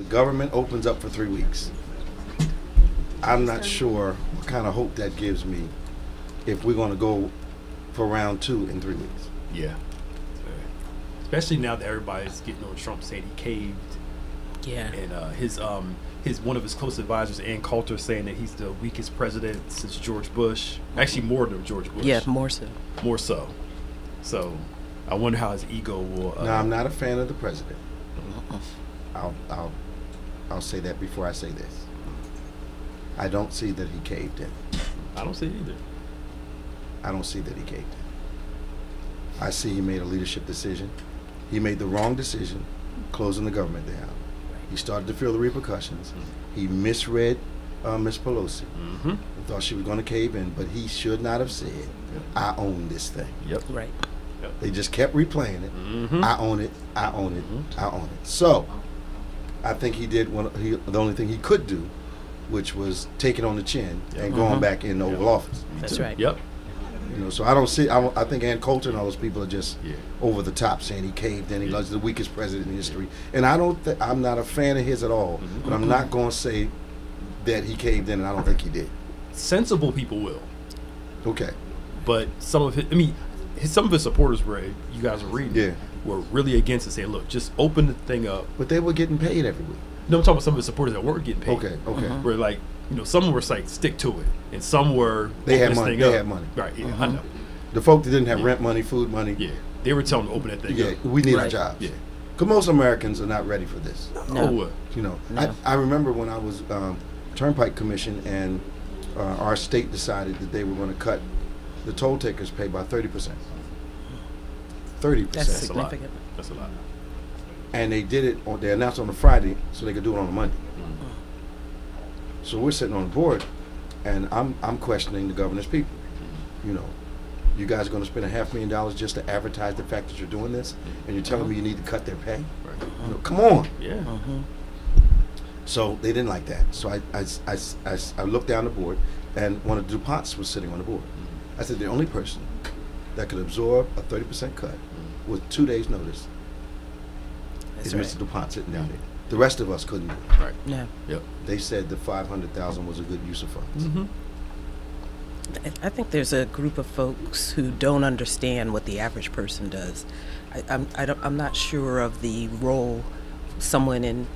The government opens up for 3 weeks. I'm not sure what kind of hope that gives me if we're going to go for round 2 in 3 weeks. Yeah. Especially now that everybody's getting on Trump saying he caved. Yeah. And his one of his close advisors, Ann Coulter, saying that he's the weakest president since George Bush. Actually, more than George Bush. Yeah, more so. More so. So, I wonder how his ego will. Now, I'm not a fan of the president. I'll say that before I say this. I don't see that he caved in. I don't see it either. I don't see that he caved in. I see he made a leadership decision. He made the wrong decision, closing the government down. He started to feel the repercussions. He misread Miss Pelosi. He thought she was going to cave in, but he should not have said, I own this thing. Yep. Right. They just kept replaying it. I own it, I own it, I own it. So, I think he did the only thing he could do, which was take it on the chin and going back in the Oval Office. That's right. Yep. You know, so I don't see. I think Ann Coulter and all those people are just over the top, saying he caved in. He was the weakest president in history, and I don't. I'm not a fan of his at all. But I'm not going to say that he caved in, and I don't think he did. Sensible people will. Okay. But some of some of his supporters were, you guys were reading, were really against it, saying, look, just open the thing up. But they were getting paid every week. No, I'm talking about some of his supporters that weren't getting paid. Okay. Where like, you know, some were like, stick to it, and some were they had money. They had money. Right. Yeah, I know. The folk that didn't have rent money, food money. Yeah. They were telling them to open that thing up. We need our jobs. Yeah. Because most Americans are not ready for this. No. You know, I remember when I was Turnpike Commission, and our state decided that they were going to cut the toll takers' pay by 30%. 30%. That's significant. That's a lot. And they did it. They announced on a Friday, so they could do it on a Monday. So we're sitting on the board, and I'm questioning the governor's people. You know, you guys are going to spend $500,000 just to advertise the fact that you're doing this, and you're telling me you need to cut their pay? Right. You know, come on. Yeah. So they didn't like that. So I looked down the board, and one of the DuPonts was sitting on the board. I said, the only person that could absorb a 30% cut with 2 days' notice is Mr. DuPont sitting down there. The rest of us couldn't do it. Right. Yeah. Yep. They said the $500,000 was a good use of funds. I think there's a group of folks who don't understand what the average person does. I'm not sure of the role someone in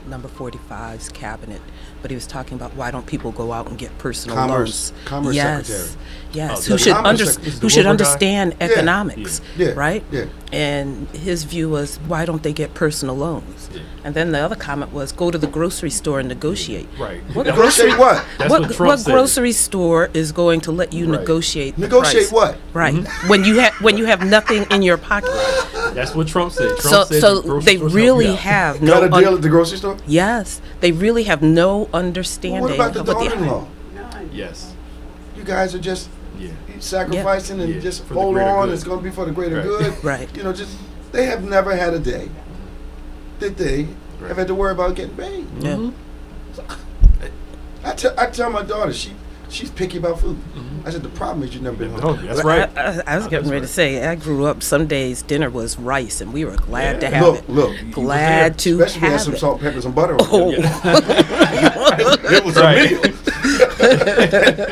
number 45's cabinet, but he was talking about why don't people go out and get personal loans? Commerce Secretary. Yes, who should understand economics, right? Yeah. And his view was, why don't they get personal loans? Yeah. And then the other comment was, go to the grocery store and negotiate. Right. What grocery? What? What grocery store is going to let you negotiate? Negotiate the price? what? Right. When you have nothing in your pocket. That's what Trump said. So they really have no. Got a deal at the grocery store? Yes, they really have no understanding. Well, what about the daughter-in-law? Yes. You guys are just sacrificing and just hold on. It's going to be for the greater good. Right. You know, they have never had a day that they have had to worry about getting paid. Yeah. So, I tell my daughter, she's picky about food. I said, the problem is you've never been hungry. That's right. I was getting ready to say, I grew up, some days dinner was rice, and we were glad to have it. Look. Glad to Especially have had some it. salt, pepper, some butter on it. It was a meal.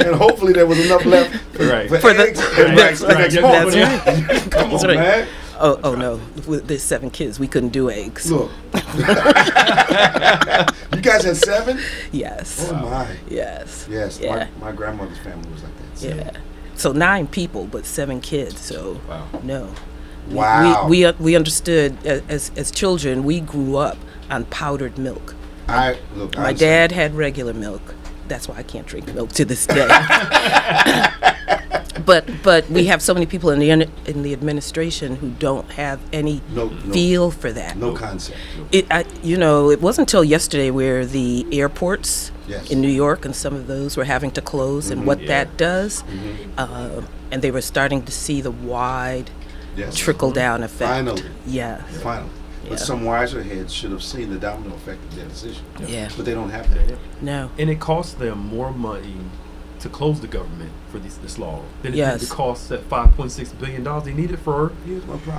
And hopefully there was enough left for eggs and rice the next morning. That's right. Come on, man. Oh no! There's 7 kids. We couldn't do eggs. Look, you guys had 7? Yes. Oh my. Yes. Yes. Yeah. My grandmother's family was like that. 7. Yeah. So 9 people, but 7 kids. So no. Wow. We understood as children. We grew up on powdered milk. My dad had regular milk. That's why I can't drink milk to this day. But we have so many people in the administration who don't have any feel for that. No concept. It wasn't until yesterday where the airports in New York and some of those were having to close, and what that does, and they were starting to see the wide trickle down effect. Finally. Yeah. Finally. But some wiser heads should have seen the domino effect of their decision. Yeah. But they don't have that. No. And it costs them more money to close the government for this law than it did the cost that $5.6 billion they needed for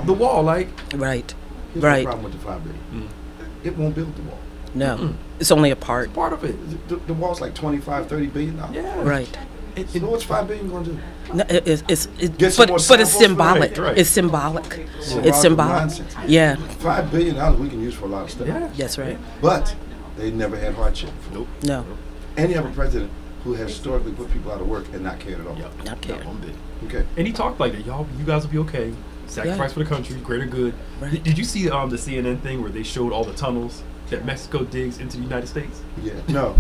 the wall. Like right. Here's my problem with the $5 billion. It won't build the wall. No, it's only a part. Part of it. The wall's like $25-30 billion. Yeah. Right. So what's $5 billion going to do? No, Get some more but it's samples? symbolic. Right. It's symbolic. Symbolic It's symbolic. nonsense. Yeah, $5 billion we can use for a lot of stuff. Yeah. that's right. But they never had hardship. Nope. No, And you have a president who has historically put people out of work and not cared at all. Yep. not care. Not one bit. Okay. And he talked like that. Y'all, you guys will be okay. Sacrifice for the country, greater good. Right. Did you see the CNN thing where they showed all the tunnels that Mexico digs into the United States? Yeah. No.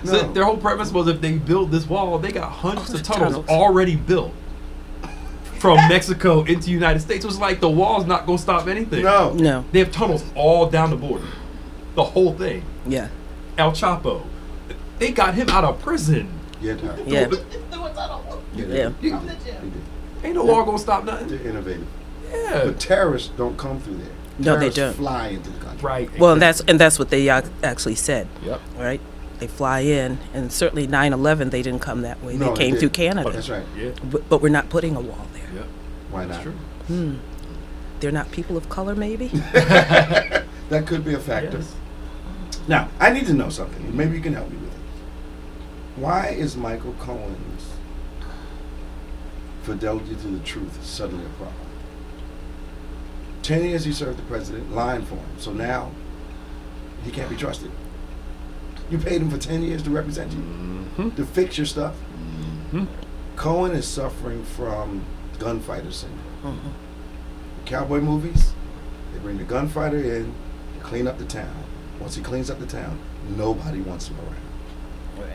So their whole premise was if they build this wall, they got hundreds Oh, of the tunnels tunnels. already built from Mexico into the United States. It was like the wall's not going to stop anything. No. No. They have tunnels all down the border. The whole thing. Yeah. El Chapo. They got him out of prison. Yeah. Yeah. Yeah. Yeah. Ain't no wall going to stop nothing. They're innovative. Yeah. But terrorists don't come through there. No, they Terrorists don't. fly into the country. Right. Well, and that's what they actually said. Yep. Right. They fly in, and certainly 9/11 they didn't come that way. No, They came they through did. Canada. That's right. Yeah. But we're not putting a wall there. Yep. Why That's not? true. They're not people of color, maybe. That could be a factor. Yes. Now, I need to know something. Maybe you can help me with it. Why is Michael Cohen's fidelity to the truth suddenly a problem? 10 years he served the president, lying for him. So now he can't be trusted. You paid him for 10 years to represent you, to fix your stuff. Cohen is suffering from gunfighter syndrome. Cowboy movies, they bring the gunfighter in, clean up the town. Once he cleans up the town, nobody wants him around.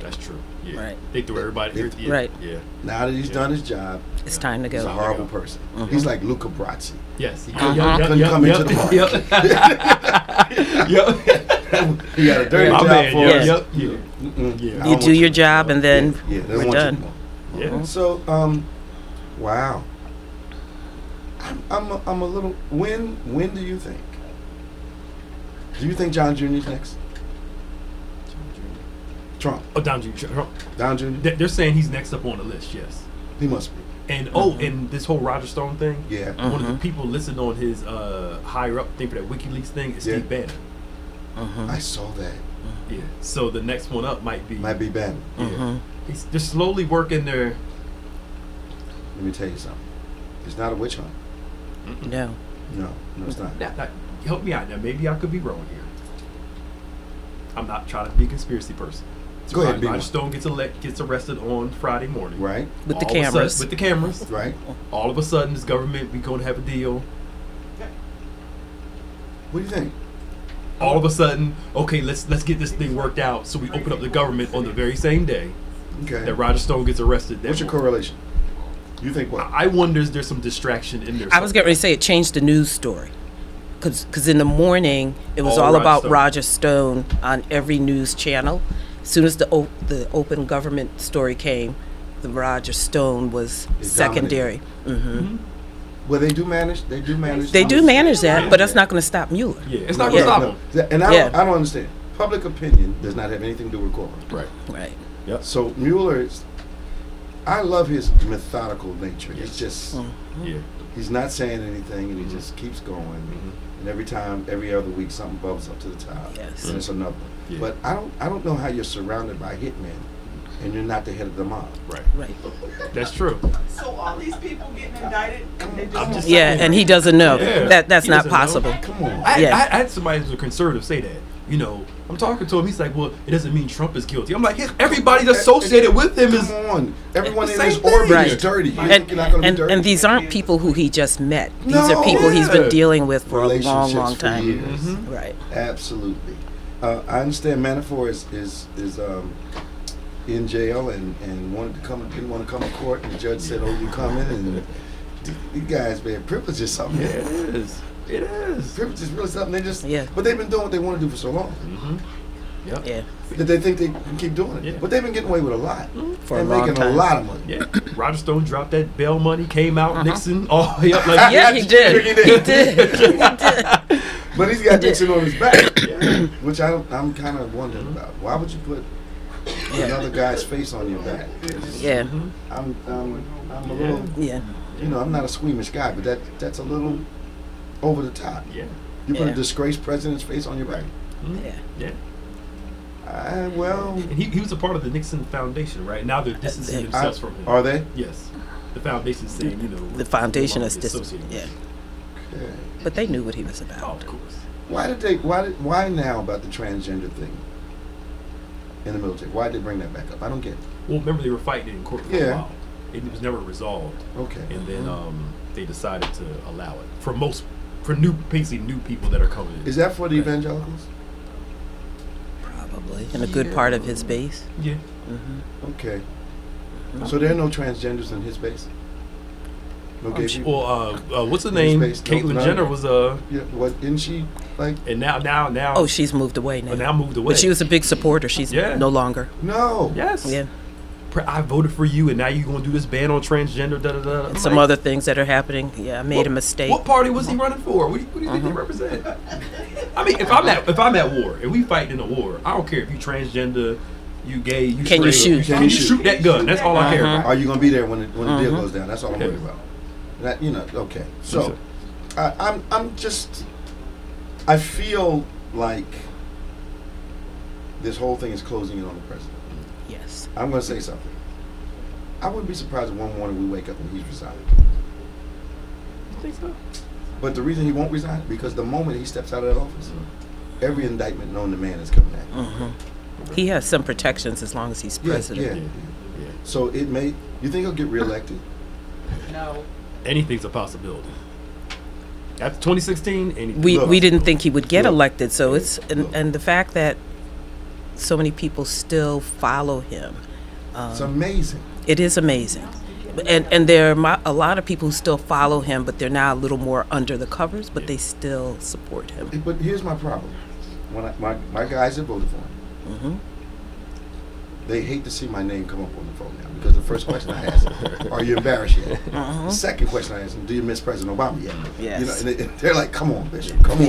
That's true. Yeah. Right. They threw everybody. Yeah. Right. Yeah. Now that he's done his job, It's time to he's a go. horrible person. He's like Luca Brasi. Yes. He Couldn't come into the park. Yep. He got a dirty My job man. for Yeah. us. Yep. Yeah. Mm-mm. Yeah. I don't You want do your no job, more. and then yeah, they we're want done. you no more. Yeah. So, wow. I'm a little. When do you think? Do you think John Jr. is next? Trump. Oh, Don Jr. Trump. Don Jr. They're saying he's next up on the list. Yes. He must be. And and this whole Roger Stone thing. Yeah. One of the people listed on his higher up thing for that WikiLeaks thing is Yeah. Steve Bannon. I saw that. Yeah. So the next one up might be. Bannon. Yeah. They're slowly working their. Let me tell you something. It's not a witch hunt. No. No, it's not. Now, help me out now. Maybe I could be wrong here. I'm not trying to be a conspiracy person. So Go ahead, be Roger one. Stone gets arrested on Friday morning. Right. With the All of a sudden- cameras. with the cameras. Right. All of a sudden, this government, we going to have a deal. What do you think? All of a sudden, okay, let's get this thing worked out. So we open up the government on the very same day Okay. that Roger Stone gets arrested. What's your correlation? You think what? I wonder if there's some distraction in there. I was getting ready to say it changed the news story. Because in the morning, it was all Roger about Stone. Roger Stone on every news channel. As soon as the open government story came, the Roger Stone was It secondary. Well, they do manage. They do manage. They do manage that, Yeah. but that's not going to stop Mueller. Yeah, it's not going to Yeah. stop him. And I Yeah. don't understand. Public opinion does not have anything to do with corporate. Right. Right. Yep. So Mueller is. I love his methodical nature. He's just. Yeah. He's not saying anything, and he just keeps going. And every other week, something bubbles up to the top, Yes. and it's another. Yeah. But I don't know how you're surrounded by hitmen, and you're not the head of the mob. Right. Right. That's true. So all these people getting indicted, and they I'm just just Yeah, and he doesn't know. Yeah. That's He not doesn't know. possible. Come on. I had somebody who's a conservative say that. You know, I'm talking to him. He's like, "Well, it doesn't mean Trump is guilty." I'm like, "Everybody associated with him is." Come on. Everyone in Same his thing. orbit is Right. dirty. You And, think you're not going to be dirty? and these aren't people who he just met. These No. are people he's Yeah. been dealing with for a long, Relationships long for time. years. Right. Absolutely. I understand Manafort is in jail and didn't want to come to court, and the judge said, "Oh, you coming?" And these guys, man, privilege is something. Yeah, it is. It is. Privilege is really something. They just, Yeah. but they've been doing what they want to do for so long Yep. Yeah. that they think they can keep doing it. Yeah. But they've been getting away with a lot. For a They're long making a time. lot of money. Yeah. Roger Stone dropped that bail money, came out, Nixon, all the way up like Yeah, he did. He did. He did. But he's got Nixon on his back, which I'm kind of wondering about. Why would you put another guy's face on your back? Yeah. I'm a little, Yeah. I'm not a squeamish guy, but that's a little over the top. Yeah. You put Yeah. a disgraced president's face on your back. Yeah. Yeah. Well, And he was a part of the Nixon Foundation, right? Now they're distancing themselves from him. are they? Yes. The foundation's saying, The foundation no is longer dis- associated with yeah. it. Okay. But they knew what he was Oh, about. of course. Why now about the transgender thing in the military? Why did they bring that back up? I don't get it. Well, remember they were fighting it in court for a while. It was never resolved. Okay. And then they decided to allow it for basically new people that are coming in. Is that for the evangelicals? Probably. And a good part of his base. Yeah. Mm-hmm. Okay. So there are no transgenders in his base? No gay people? Well, what's her name? His base? No, Caitlyn none. Jenner was Yeah, what, isn't she, like, and now. Oh, she's moved away now. now moved away. But she was a big supporter. She's Yeah. no longer. no. Yes. Yeah. I voted for you, and now you're gonna do this ban on transgender. Da da da. And some other things that are happening. Yeah, I made a mistake. What party was he running for? What do you think he represent? I mean, if I'm at war and we fighting in a war, I don't care if you transgender, you gay, you Can you straight, shoot? Can you shoot that gun? That's all I care about. Are you going to be there when the deal goes down? That's all I'm Yeah. worried about. That, okay. So, I feel like this whole thing is closing in on the president. Yes. I'm going to say something. I wouldn't be surprised if one morning we wake up and he's resigning. You think so? But the reason he won't resign, because the moment he steps out of that office, every indictment known to man is coming at him. He has some protections as long as he's president. Yeah. So you think he'll get reelected? No. Anything's a possibility. After 2016, anything. We didn't think he would get Look. elected, so it's Look. and the fact that so many people still follow him, It's amazing. it is amazing. And there are a lot of people who still follow him, but they're now a little more under the covers, but they still support him. But here's my problem. When my guys that voted for him, they hate to see my name come up on the phone now, because the first question I ask them, are you embarrassed yet? The second question I ask them, do you miss President Obama yet? Yes. And they're like, come on, Bishop, come on.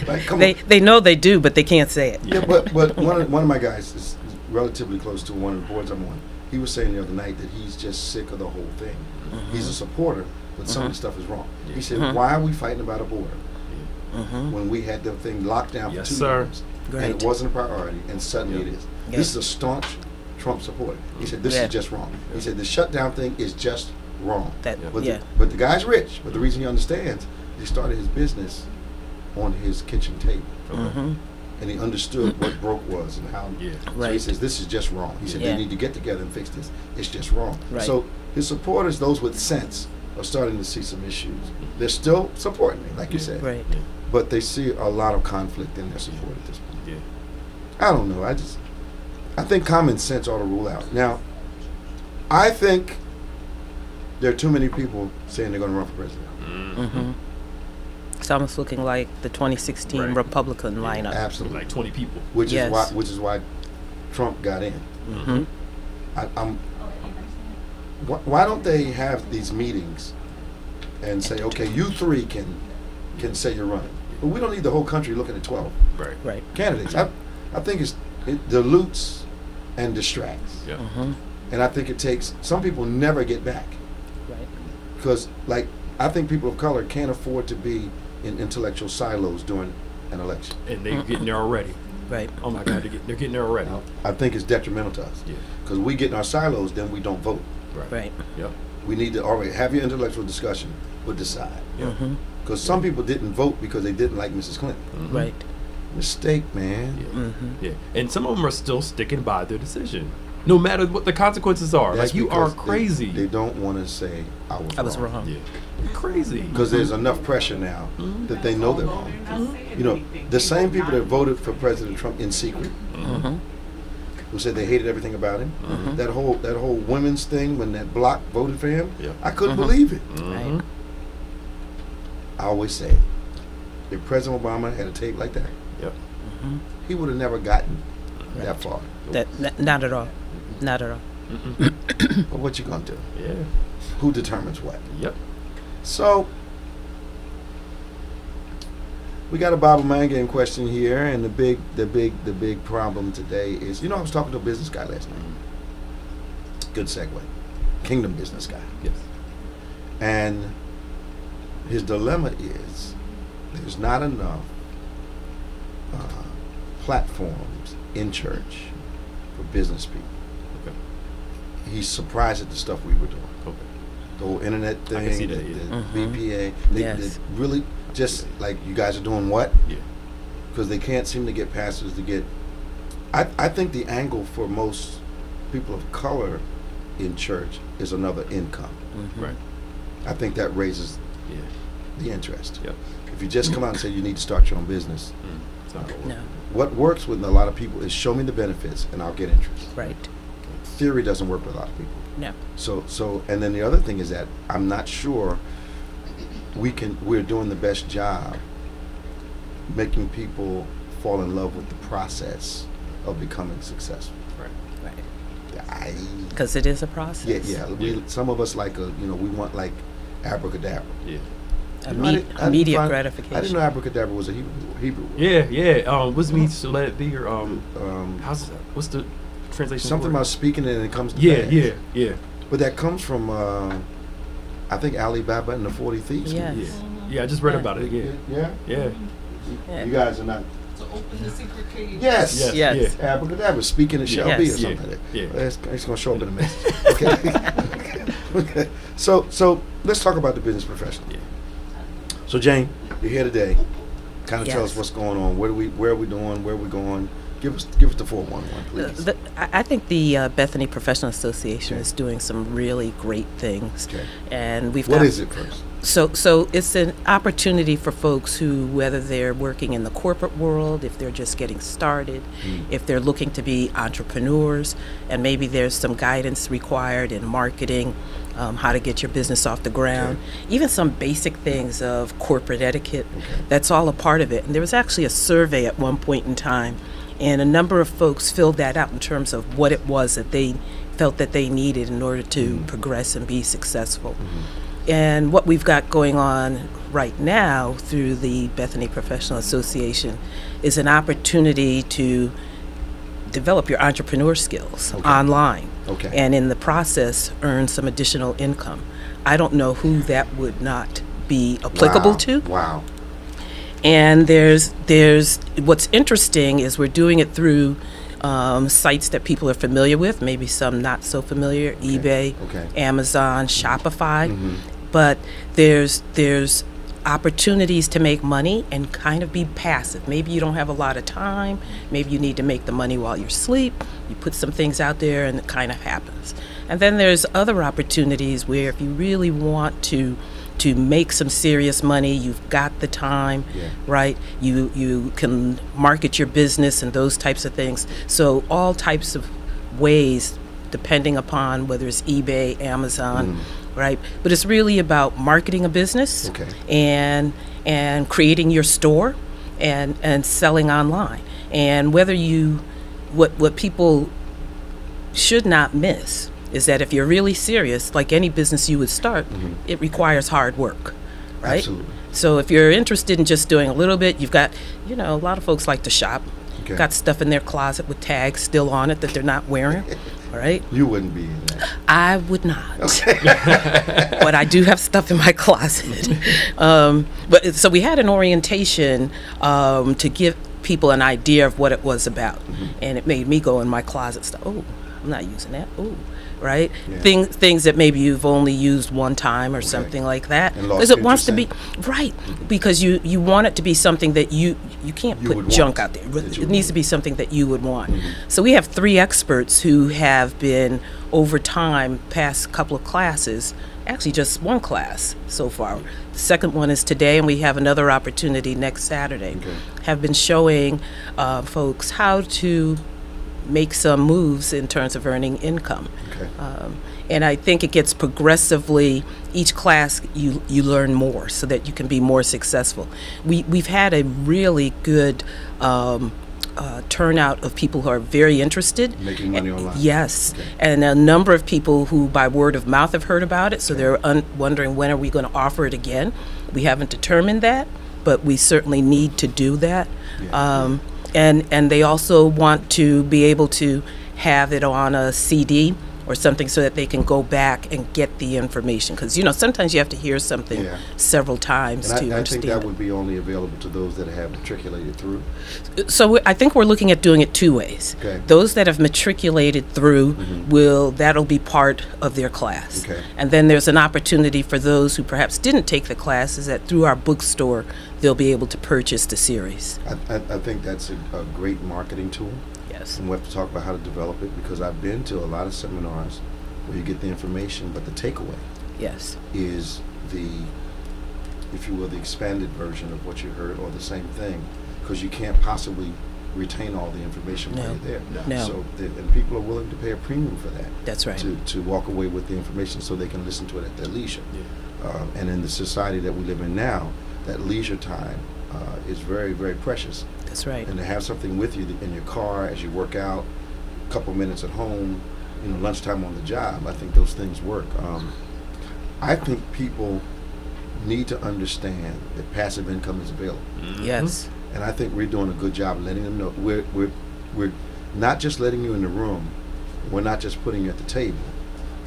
Like, come on. They know they do, but they can't say it. Yeah, but one of my guys is relatively close to one of the boards I'm on. He was saying the other night that he's just sick of the whole thing. He's a supporter, but some of the stuff is wrong. He said, why are we fighting about a border when we had the thing locked down for 2 years? Right. And it wasn't a priority, and suddenly it is. Yeah. This is a staunch Trump supporter. He said, this Yeah. is just wrong. He said, the shutdown thing is just wrong. That But, yeah. but the guy's rich, but the reason he understands, he started his business on his kitchen table. And he understood what broke was and how. Yeah. So he Right. says, this is just wrong. He said, Yeah. they need to get together and fix this. It's just wrong. Right. So his supporters, those with sense, are starting to see some issues. They're still supporting me, like you said. Right. But they see a lot of conflict in their support at this point. Yeah. I don't know. I think common sense ought to rule out. Now, I think there are too many people saying they're going to run for president. It's almost looking like the 2016 Right. Republican lineup. Absolutely. Like 20 people. Which Yes. is why Trump got in. Why don't they have these meetings and say, okay, you three can say you're running, but we don't need the whole country looking at 12 Right. Right. candidates. I think it dilutes and distracts, Yeah. and I think it takes some people never get back Right. because, like, I think people of color can't afford to be in intellectual silos during an election. And they're getting there already. Right. Oh my God, they're getting there already. I think it's detrimental to us Yeah. because we get in our silos, then we don't vote. Right. Yep. We need to already have your intellectual discussion, but decide. Yep. Because some people didn't vote because they didn't like Mrs. Clinton. Right. Mistake, man. Yeah. Yeah. And some of them are still sticking by their decision, no matter what the consequences are. That's like, you are because crazy. They don't want to say I was wrong. Yeah. You're crazy. Because there's enough pressure now that they know they're wrong. You know, the same people that voted for President Trump in secret, who said they hated everything about him, that whole women's thing when that bloc voted for him, Yeah. I couldn't believe it. Right. I always say, if President Obama had a tape like that, Yep. he would have never gotten that far. Not at all. Not at all. But what you gonna do? Yeah. Who determines what? Yep. So we got a Bible mind game question here, and the big problem today is, I was talking to a business guy last night. Good segue. Kingdom business guy. Yes. And his dilemma is there's not enough platforms in church for business people. Okay. He's surprised at the stuff we were doing. Okay. The whole internet thing, I can see the, that, yeah. the VPA, they really just like, you guys are doing what? Yeah. Because they can't seem to get pastors to get. I think the angle for most people of color in church is another income. Right. I think that raises Yeah. the interest. Yep. If you just come out and say you need to start your own business, It's not gonna work. No. what works with a lot of people is show me the benefits and I'll get interest. Right. Theory doesn't work with a lot of people. No. So, and then the other thing is that I'm not sure we're doing the best job making people fall in love with the process of becoming successful. Right. Right. Because it is a process. Yeah. Some of us we want like abracadabra. Yeah. Immediate gratification. I didn't know abracadabra was a Hebrew word. Yeah. What's means so let it be, or what's the translation? Something word? about speaking it and it comes to pass. Yeah. But that comes from I think Alibaba and the 40 Thieves. Yes. Yeah. I just read about it. Yeah. Yeah. Yeah. You guys are not. To open the secret cage. Yes. Yes. Abracadabra. Speaking it shall be, or something like that. Yeah. It's going to show up in a message. Okay. Okay. So let's talk about the business professional. Yeah. So Jane, you're here today. Kind of tell Yes. us what's going on. Where are we doing? Where are we going? Give us the 411, please. I think the Bethany Professional Association is doing some really great things. Okay. And we've What got, is it first? So it's an opportunity for folks who, whether they're working in the corporate world, if they're just getting started, if they're looking to be entrepreneurs, and maybe there's some guidance required in marketing, how to get your business off the ground, even some basic things of corporate etiquette. That's all a part of it. And there was actually a survey at one point in time, and a number of folks filled that out in terms of what it was that they felt that they needed in order to progress and be successful. And what we've got going on right now through the Bethany Professional Association is an opportunity to develop your entrepreneur skills online. Okay. And in the process, earn some additional income. I don't know who that would not be applicable to. Wow. And there's what's interesting is we're doing it through sites that people are familiar with, maybe some not so familiar, eBay, Amazon, Shopify. But there's opportunities to make money and kind of be passive. Maybe you don't have a lot of time. Maybe you need to make the money while you're asleep. You put some things out there and it kind of happens. And then there's other opportunities where if you really want to make some serious money, you've got the time, right? You can market your business and those types of things. So all types of ways, depending upon whether it's eBay, Amazon, right? But it's really about marketing a business and creating your store and selling online. And whether what people should not miss is that if you're really serious, like any business you would start, it requires hard work, right? Absolutely. So if you're interested in just doing a little bit, you've got, a lot of folks like to shop. Got stuff in their closet with tags still on it that they're not wearing, right? You wouldn't be in that. I would not. But I do have stuff in my closet. But so we had an orientation to give people an idea of what it was about. And it made me go in my closet stuff. Oh, I'm not using that. Oh, right? Things that maybe you've only used one time or something like that. Because it wants to be, right, because you want it to be something that you can't put junk out there. It needs to be something that you would want. So we have 3 experts who have been, over time, past couple of classes, actually just one class so far. The second one is today, and we have another opportunity next Saturday. Have been showing folks how to make some moves in terms of earning income. And I think it gets progressively, each class you learn more so that you can be more successful. We've had a really good turnout of people who are very interested. Making money online. Yes. And a number of people who by word of mouth have heard about it, so they're wondering when are we going to offer it again. We haven't determined that, but we certainly need to do that. And they also want to be able to have it on a CD or something so that they can go back and get the information. Because, sometimes you have to hear something several times and to I understand. think that would be only available to those that have matriculated through. So I think we're looking at doing it two ways. Okay. Those that have matriculated through that'll be part of their class. Okay. And then there's an opportunity for those who perhaps didn't take the classes that through our bookstore they'll be able to purchase the series. I think that's a great marketing tool. Yes. And we have to talk about how to develop it, because I've been to a lot of seminars where you get the information, but the takeaway Yes. is the, if you will, the expanded version of what you heard, or the same thing, because you can't possibly retain all the information while you're there. No. So, and people are willing to pay a premium for that. That's right. To walk away with the information so they can listen to it at their leisure. Yeah. And in the society that we live in now, that leisure time is very, very precious. That's right. And to have something with you in your car as you work out, a couple minutes at home, lunchtime on the job, I think those things work. I think people need to understand that passive income is available. Yes. And I think we're doing a good job letting them know. We're not just letting you in the room. We're not just putting you at the table.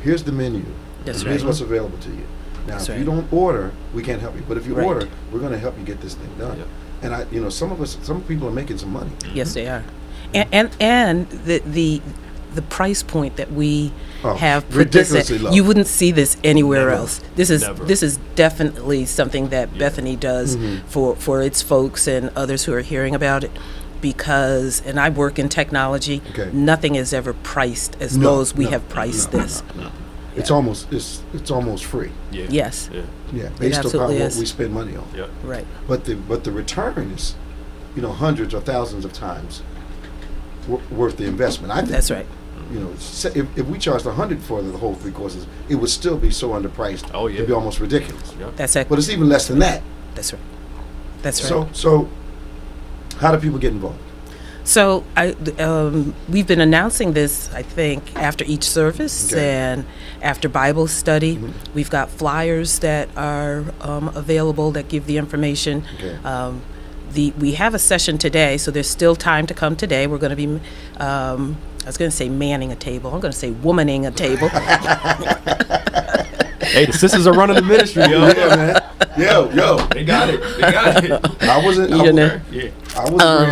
Here's the menu. That's Here's right. what's available to you. Now, That's if right. you don't order, we can't help you. But if you Right. order, we're going to help you get this thing done. Yeah. And some people are making some money. Yes, they are. And the price point that we have put this ridiculously at, low. you wouldn't see this anywhere Never. else. This is definitely something that Bethany does for its folks and others who are hearing about it. Because, and I work in technology, nothing is ever priced as low as we have priced this. No. It's almost free. Yeah. Yes. Yeah. Yeah, based upon absolutely what is. we spend money on. Yeah. Right. But the return is, hundreds or thousands of times worth the investment. I think That's right. If we charged $100 for the whole 3 courses, it would still be so underpriced. Oh, yeah. It'd be almost ridiculous. Yeah. That's it. But it's even less than that. That's right. That's right. So how do people get involved? So we've been announcing this, I think, after each service and after Bible study. We've got flyers that are available that give the information. We have a session today, so there's still time to come today. We're going to be, I was going to say manning a table. I'm going to say womaning a table. Hey, the sisters are running the ministry, yo. Yeah, man. Yo. They got it. I wasn't agreeing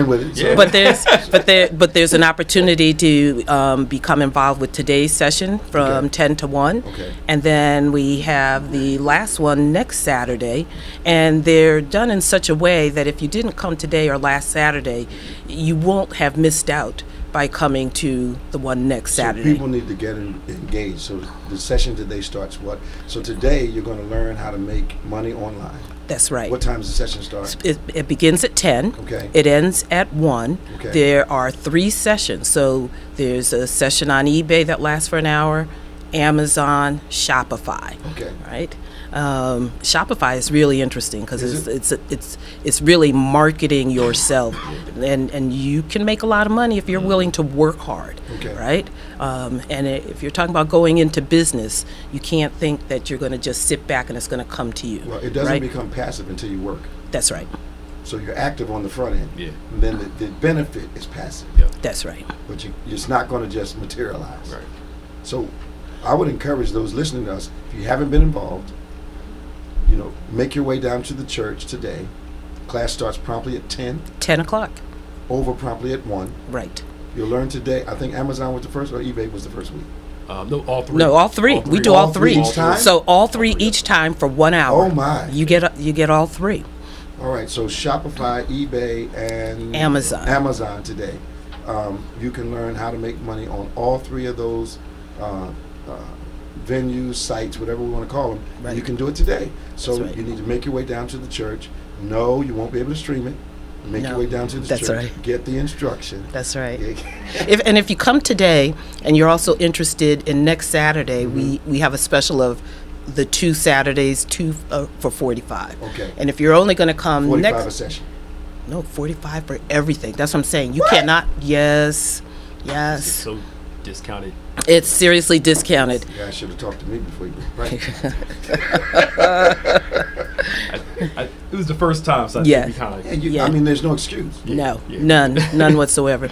with it. So. But there's an opportunity to become involved with today's session from 10 to 1. And then we have the last one next Saturday. And they're done in such a way that if you didn't come today or last Saturday, you won't have missed out by coming to the one next Saturday. So people need to get engaged. So the session today starts what? So today you're going to learn how to make money online. That's right. What time does the session start? It begins at 10. Okay. It ends at 1. Okay. There are 3 sessions. So there's a session on eBay that lasts for an hour, Amazon, Shopify. Okay. Right? Shopify is really interesting because it's really marketing yourself, and you can make a lot of money if you're willing to work hard. Okay. Right? And if you're talking about going into business, you can't think that you're going to just sit back and it's going to come to you. Well, it doesn't right? become passive until you work. That's right. So you're active on the front end. Yeah. And then the benefit is passive. Yeah. That's right. But it's not going to just materialize. Right. So I would encourage those listening to us, if you haven't been involved, make your way down to the church today. Class starts promptly at 10. 10 o'clock. Over promptly at 1. Right. You'll learn today. I think Amazon was the first, or eBay was the first week. No, all 3. No, all 3. We do all 3 each time. So all 3 each time for 1 hour. Oh my! You get all 3. All right. So Shopify, eBay, and Amazon today. You can learn how to make money on all 3 of those venues, sites, whatever we want to call them. Right. You can do it today. So That's right. you need to make your way down to the church. No, you won't be able to stream it. Make your way down to the That's church. right. Get the instruction. That's right. If you come today and you're also interested in next Saturday, we have a special of the 2 Saturdays, 2 for 45. Okay. And if you're only going to come 45 a session. No, 45 for everything. That's what I'm saying. You cannot. Yes. It's so discounted. It's seriously discounted. You guys should have talked to me before you right. It was the first time, so I Yeah. think we kind of. I mean, there's no excuse. No, none whatsoever.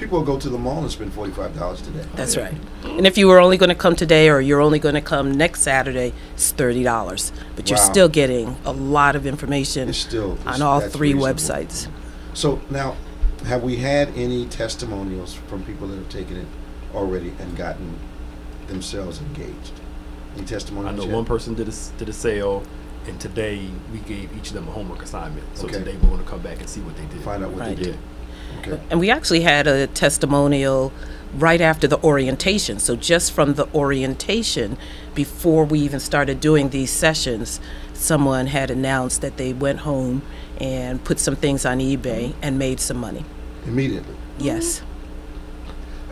People will go to the mall and spend $45 today. That's right. And if you were only going to come today or you're only going to come next Saturday, it's $30. But you're Wow. still getting a lot of information It's still on all that's 3 reasonable. websites. So now, have we had any testimonials from people that have taken it already and gotten themselves engaged? Any I testimonials? know yet? one person did a sale, and today we gave each of them a homework assignment. So Okay. today we're going to come back and see what they did. Find out what Right. they did. Okay. And we actually had a testimonial right after the orientation. So just from the orientation, before we even started doing these sessions, someone had announced that they went home and put some things on eBay and made some money. Immediately. Yes,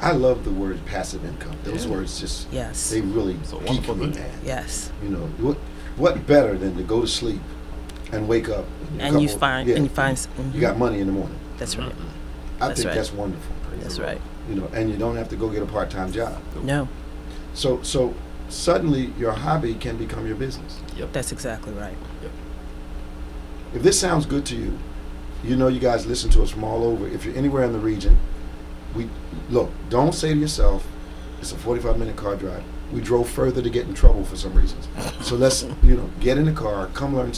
I love the word passive income. Those Yeah. words just, yes, they really So geek wonderful, me, man. man. yes. You know, what better than to go to sleep and wake up And you find, yeah, mhm. you got money in the morning. That's right. I That's think right. that's wonderful. That's right. You know, and you don't have to go get a part-time job. No, So suddenly your hobby can become your business. Yep. that's exactly right. If this sounds good to you, you know you guys listen to us from all over. If you're anywhere in the region, don't say to yourself, it's a 45-minute car drive. We drove further to get in trouble for some reasons. So let's, get in the car, come learn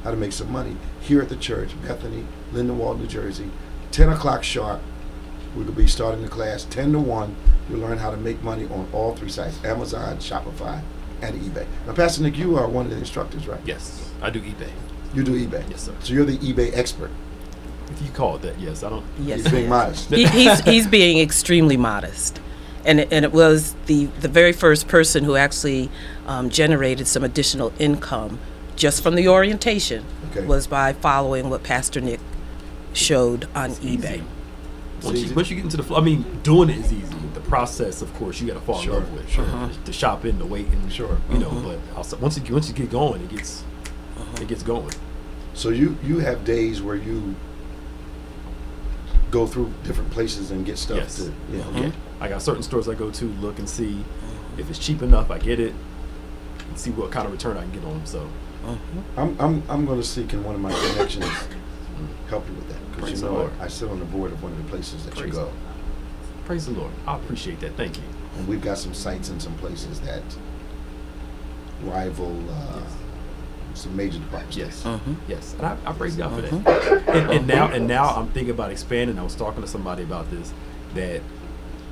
how to make some money here at the church, Bethany, Lindenwold, New Jersey. 10 o'clock sharp, we're going to be starting the class. 10 to 1, you'll learn how to make money on all 3 sites, Amazon, Shopify, and eBay. Now, Pastor Nick, you are one of the instructors, right? Yes, I do eBay. You do eBay? Yes, sir. So you're the eBay expert. If you call it that, yes. I don't. Yes, He's being modest. he's being extremely modest, and it was the very first person who actually generated some additional income just from the orientation Okay. was by following what Pastor Nick showed on It's eBay. easy. Once you get into the flow, I mean, doing it is easy. The process, of course, you got to fall Sure, in love with. sure. The shopping, the waiting. Sure. But also, once you get going, it gets going. So you have days where you go through different places and get stuff Yes. to Yeah. I got certain stores I go to, look and see if it's cheap enough. I get it, and see what kind of return I can get on them. So I'm going to see can one of my connections help you with that, because Praise the Lord. I sit on the board of one of the places that you Praise go, praise the Lord. I appreciate that. Thank you. and we've got some sites in some places that rival some major department Yes. stores. Yes, and I praise God for that. And now I'm thinking about expanding. I was talking to somebody about this, that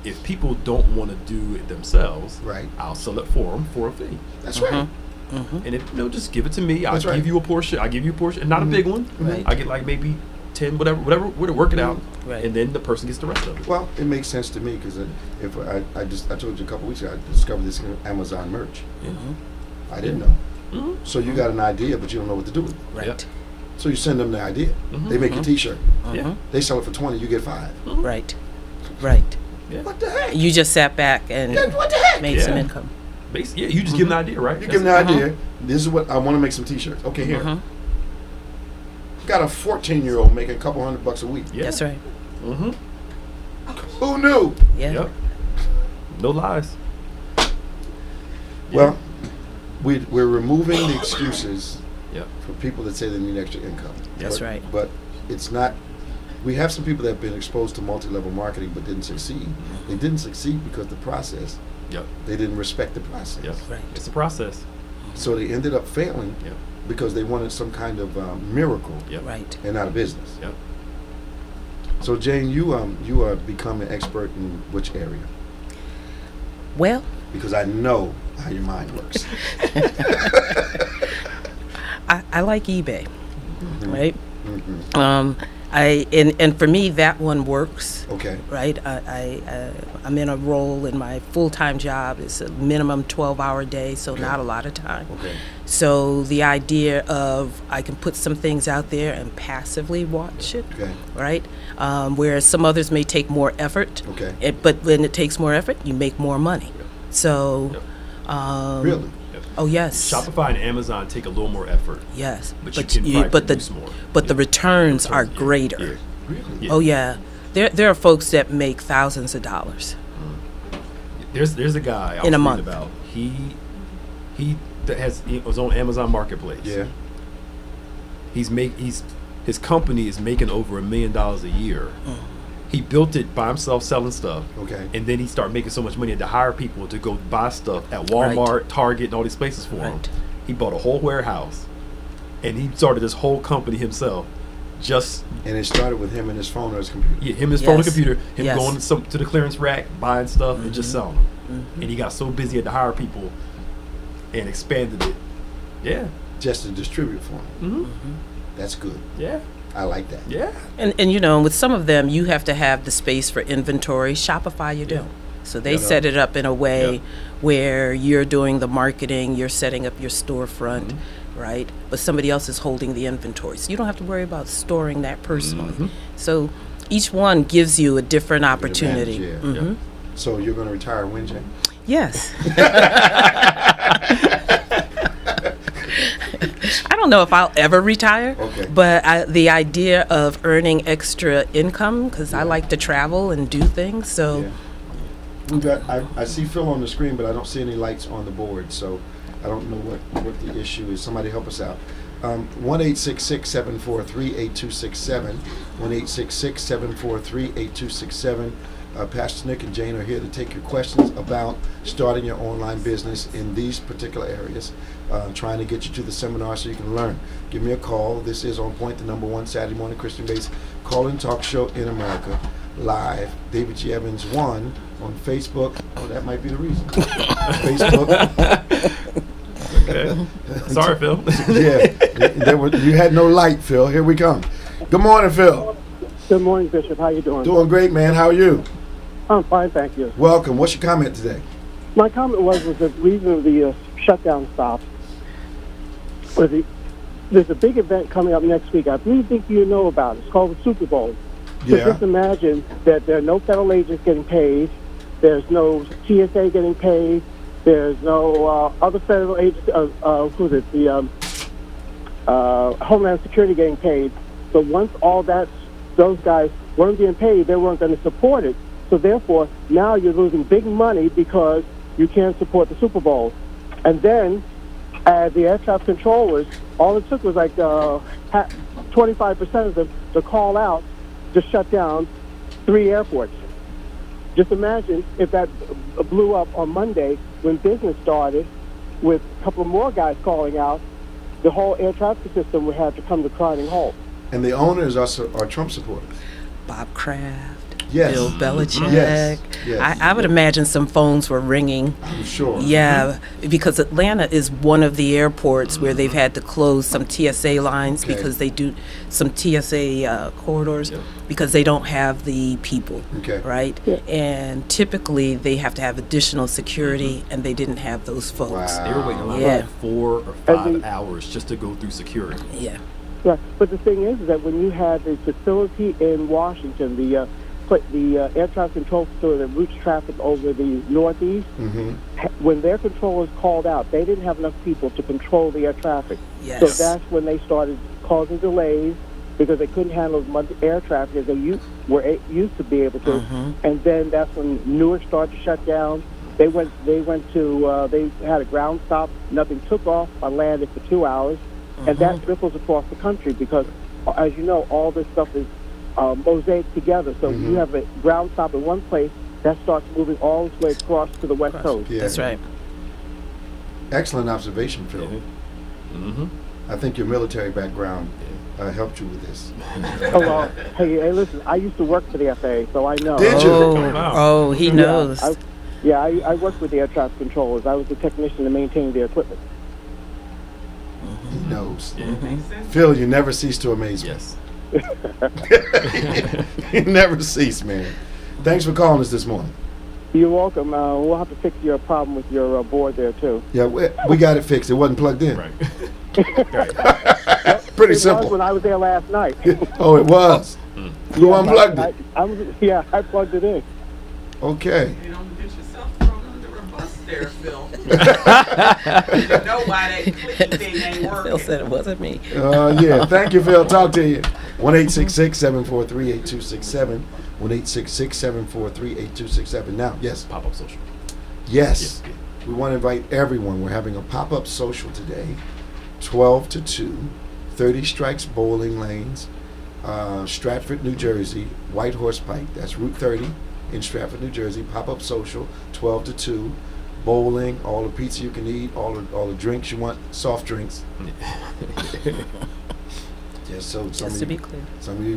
if people don't want to do it themselves, Right. I'll sell it for them for a fee. That's right. And if just give it to me. I'll That's right. give you a portion. I'll give you a portion, and not a big one. Right. I get like maybe 10, whatever, we're to work it out, Right. and then the person gets the rest of it. Well, it makes sense to me, because if I told you a couple weeks ago, I discovered this Amazon merch. I didn't know. So you got an idea, but you don't know what to do with it. Right, Yep. So you send them the idea. They make a T-shirt. Yeah. They sell it for 20. You get 5. right, right. Yeah. What the heck? You just sat back and Yeah, what the heck? made some Yeah. income. Basically, yeah, you just give them an idea, right? You give them the idea. This is what I want to make some T-shirts. Okay, here. Got a 14-year-old making a couple $100 a week. Yeah. That's right. Mm-hmm. Who knew? Yeah. Yep. No lies. Well, we're removing the excuses Yep. for people that say they need extra income. That's But- right. But it's not. We have some people that have been exposed to multi-level marketing but didn't succeed. They didn't succeed because the process. Yep. They didn't respect the process. Yep. Right. It's a process. So they ended up failing Yep. because they wanted some kind of miracle Yep. Right. and not a business. Yep. So Jane, you are becoming an expert in which area? Well, Because I know how your mind works. I like eBay, right? Mhm. And for me that one works. Okay. Right, I'm in a role in my full-time job. It's a minimum 12-hour day, so Okay. not a lot of time. Okay. So the idea of I can put some things out there and passively watch it, Okay. right? Whereas some others may take more effort. Okay. But when it takes more effort, you make more money. So, Yep. Really? oh yes, Shopify and Amazon take a little more effort, yes, but you can probably produce more. the returns are Yeah. greater. Yeah. Really? Yeah. Oh yeah, there are folks that make thousands of dollars. There's a guy I was In a reading month. about. He was on Amazon Marketplace. Yeah. His company is making over $1 million a year He built it by himself, selling stuff. Okay. And then he started making so much money to hire people to go buy stuff at Walmart, Target, and all these places for him. He bought a whole warehouse, and he started this whole company himself. And it started with him and his phone or his computer. Yeah, him, his phone and computer, him going to the clearance rack, buying stuff, and just selling them. And he got so busy he had to hire people and expanded it. Yeah. Just to distribute for him. That's good. Yeah. I like that. Yeah. And you know, with some of them, you have to have the space for inventory. Shopify, you don't. So they set it up in a way where you're doing the marketing, you're setting up your storefront, right? But somebody else is holding the inventory. So you don't have to worry about storing that personally. So each one gives you a different opportunity. So you're going to retire when, Jay? Yes. I don't know if I'll ever retire, but the idea of earning extra income, because I like to travel and do things, so. I see Phil on the screen, but I don't see any lights on the board, so I don't know what the issue is. Somebody help us out. 1-866-743-8267. 1-866-743-8267. Pastor Nick and Jane are here to take your questions about starting your online business in these particular areas. Trying to get you to the seminar so you can learn. Give me a call. This is On Point, the #1 Saturday morning Christian-based call-in talk show in America. Live. David G. Evans 1 on Facebook. Oh, that might be the reason. Facebook. Okay. Sorry, Phil. You had no light, Phil. Here we come. Good morning, Phil. Good morning, Bishop. How you doing? Doing great, man. How are you? I'm fine, thank you. Welcome. What's your comment today? My comment was the reason of the shutdown stop. There's a big event coming up next week. I really think you know about it. It's called the Super Bowl. So just imagine that there are no federal agents getting paid. There's no TSA getting paid. There's no other federal agents. Homeland Security getting paid. So once those guys weren't getting paid, they weren't going to support it. So therefore, now you're losing big money because you can't support the Super Bowl. And then, the air traffic controllers, all it took was like 25% of them to call out to shut down 3 airports. Just imagine if that blew up on Monday when business started with a couple more guys calling out, the whole air traffic system would have to come to crying halt. And the owners are Trump supporters. Bob Kraft. Yes. Bill Belichick. Yes. I would imagine some phones were ringing. I'm sure. Yeah, because Atlanta is one of the airports where they've had to close some TSA lines because they do some TSA corridors because they don't have the people, right? And typically they have to have additional security, and they didn't have those folks. Wow. They were waiting like 4 or 5 hours just to go through security. Yeah. Right. But the thing is that when you have a facility in Washington, the air traffic control facility that routes traffic over the Northeast, when their controllers called out, they didn't have enough people to control the air traffic. Yes. So that's when they started causing delays because they couldn't handle as much air traffic as they used to be able to. And then that's when Newark started to shut down. They had a ground stop. Nothing took off. I landed for 2 hours. And that ripples across the country because, as you know, all this stuff is mosaic together. So you have a ground stop in one place that starts moving all its way across to the West Coast. That's right. Excellent observation, Phil. I think your military background helped you with this. Oh, well, hey, listen, I used to work for the FAA, so I know. Did you? Oh, he knows. I worked with the air traffic controllers. I was the technician to maintain their equipment. He knows. Phil, you never cease to amaze me. Yes. You never cease, man. Thanks for calling us this morning. You're welcome. We'll have to fix your problem with your board there, too. Yeah, we got it fixed. It wasn't plugged in. Right. Pretty it simple. Was when I was there last night. Oh, it was? You unplugged it? I plugged it in. Okay. You don't get yourself thrown under a bus there, Phil. You know why that clicking thing ain't working. Phil said it wasn't me. Yeah, thank you, Phil. Talk to you. 1-866-743-8267. 1-866-743-8267. Now, yes. Pop-up social. Yes. We want to invite everyone. We're having a pop-up social today, 12 to 2, 30 strikes bowling lanes. Stratford, New Jersey, White Horse Pike. That's Route 30 in Stratford, New Jersey. Pop-up social, 12 to 2. Bowling, all the pizza you can eat, all the drinks you want, soft drinks. Just so Just to be clear. some of you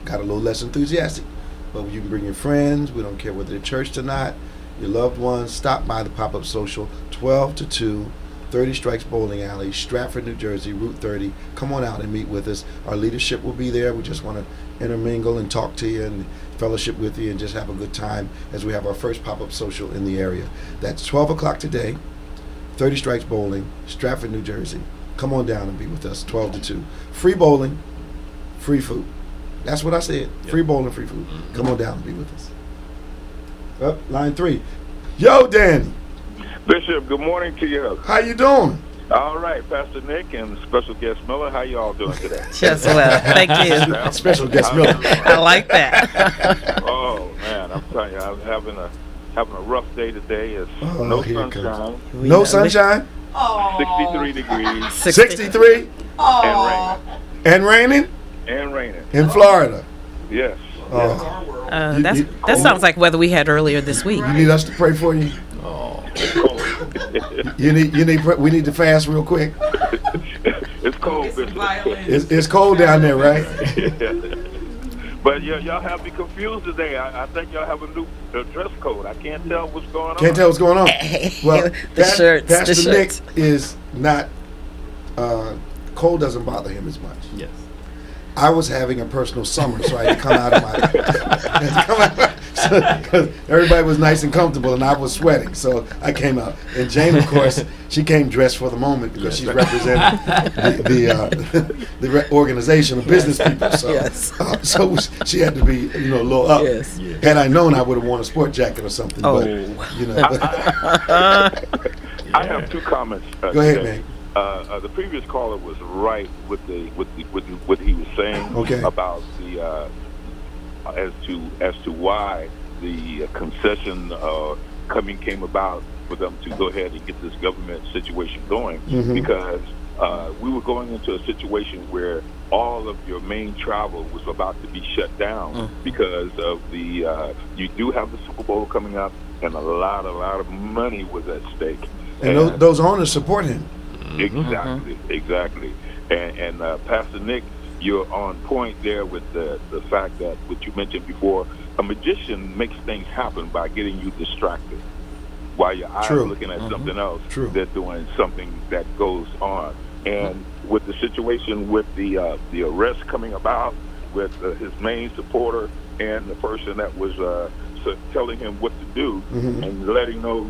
got a little less enthusiastic, but you can bring your friends. We don't care whether they're church or not. Your loved ones. Stop by the pop-up social, 12 to 2, 30 Strikes Bowling Alley, Stratford, New Jersey, Route 30. Come on out and meet with us. Our leadership will be there. We just want to intermingle and talk to you and fellowship with you and just have a good time as we have our first pop-up social in the area. That's 12 o'clock today, 30 Strikes Bowling, Stratford, New Jersey. Come on down and be with us, 12 to 2. Free bowling, free food. That's what I said. Yep. Free bowling, free food. Come on down and be with us. Up, line 3. Yo, Danny. Bishop, good morning to you. How you doing? All right, Pastor Nick and special guest Mueller, how you all doing today? Just well. Thank you. Special guest Miller. I like that. Oh man, I'm telling you, I'm having a rough day today. It's no here it sunshine, No sunshine? 63 degrees 63? And raining? and raining. In Florida. Yes. Oh. That sounds like weather we had earlier this week. You need us to pray for you? Cold. We need to fast real quick. It's cold, Get some Bishop. violins. It's cold down there, right? But y'all have me confused today. I think y'all have a new dress code. I can't tell what's going on. Can't tell what's going on. Well, The shirts, the Pastor Nick shirts. is not, cold doesn't bother him as much. Yes. I was having a personal summer, so I had to come out of my. Because everybody was nice and comfortable, and I was sweating, so I came out. And Jane, of course, she came dressed for the moment because she's representing the organization of business people. So, Yes. So she had to be, a little up. Yes. Yeah. Had I known, I would have worn a sport jacket or something. Oh. But, I have two comments. Go ahead, today. man. The previous caller was right with what he was saying Okay. about the as to why the concession came about for them to go ahead and get this government situation going, Mhm. because we were going into a situation where all of your main travel was about to be shut down because of the you do have the Super Bowl coming up, and a lot of money was at stake. And those owners support him. Exactly. And Pastor Nick, you're on point there with the fact that what you mentioned before, a magician makes things happen by getting you distracted. While your eyes True. are looking at something else, True. they're doing something that goes on. And with the situation with the arrest coming about, with his main supporter and the person that was telling him what to do, and letting know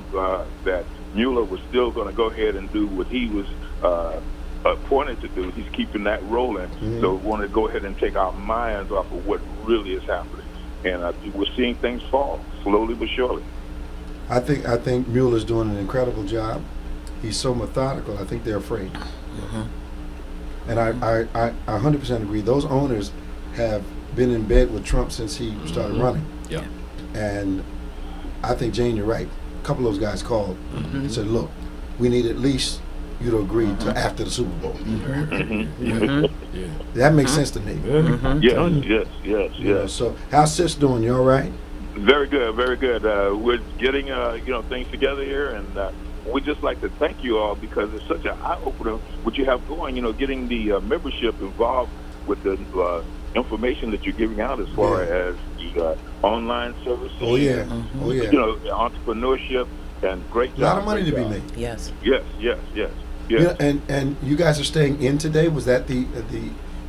that Mueller was still going to go ahead and do what he was appointed to do. He's keeping that rolling. So we want to go ahead and take our minds off of what really is happening. And we're seeing things fall slowly but surely. I think Mueller's doing an incredible job. He's so methodical. I think they're afraid. And I 100% agree. Those owners have been in bed with Trump since he started running. Yeah. And I think, Jane, you're right. A couple of those guys called and said, look, we need at least you to agree to after the Super Bowl. Yeah. That makes sense to me. Yes. So how's Sis doing? You all right? Very good, very good. We're getting things together here, and we just like to thank you all because it's such an eye opener what you have going. Getting the membership involved with the information that you're giving out as far as the online services. Oh yeah. Entrepreneurship and great job. A lot of money to be made. Yes. Yes. And you guys are staying in today. Was that the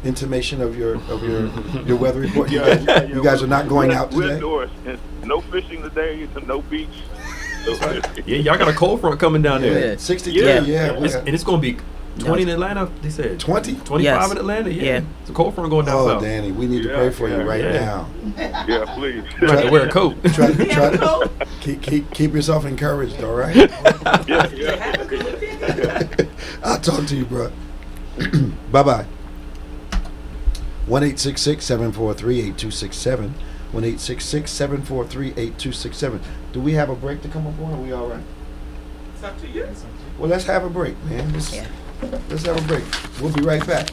intimation of your weather report? You guys are not going out We're today? indoors. No fishing today. No beach. Yeah, y'all got a cold front coming down there. 63. Yeah. And it's going to be 20 in Atlanta, they said. 20? 25 Yes. in Atlanta? Yeah. Yeah. It's a cold front going down south. Danny, we need to pray for you right Yeah. now. Yeah, please. You have to wear a coat. Try to keep yourself encouraged, all right? Yeah. I'll talk to you, bro. Bye-bye. 1-866-743-8267. 1-866-743-8267. Do we have a break to come up on? Are we all right? It's up to you. Well, let's have a break, man. Let's have a break. We'll be right back.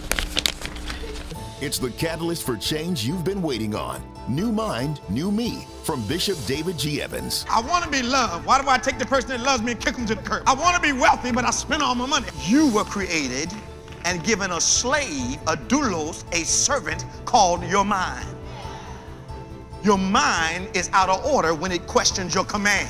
It's the catalyst for change you've been waiting on. New Mind, New Me from Bishop David G. Evans. I want to be loved. Why do I take the person that loves me and kick them to the curb? I want to be wealthy, but I spend all my money. You were created and given a slave, a doulos, a servant called your mind. Your mind is out of order when it questions your command.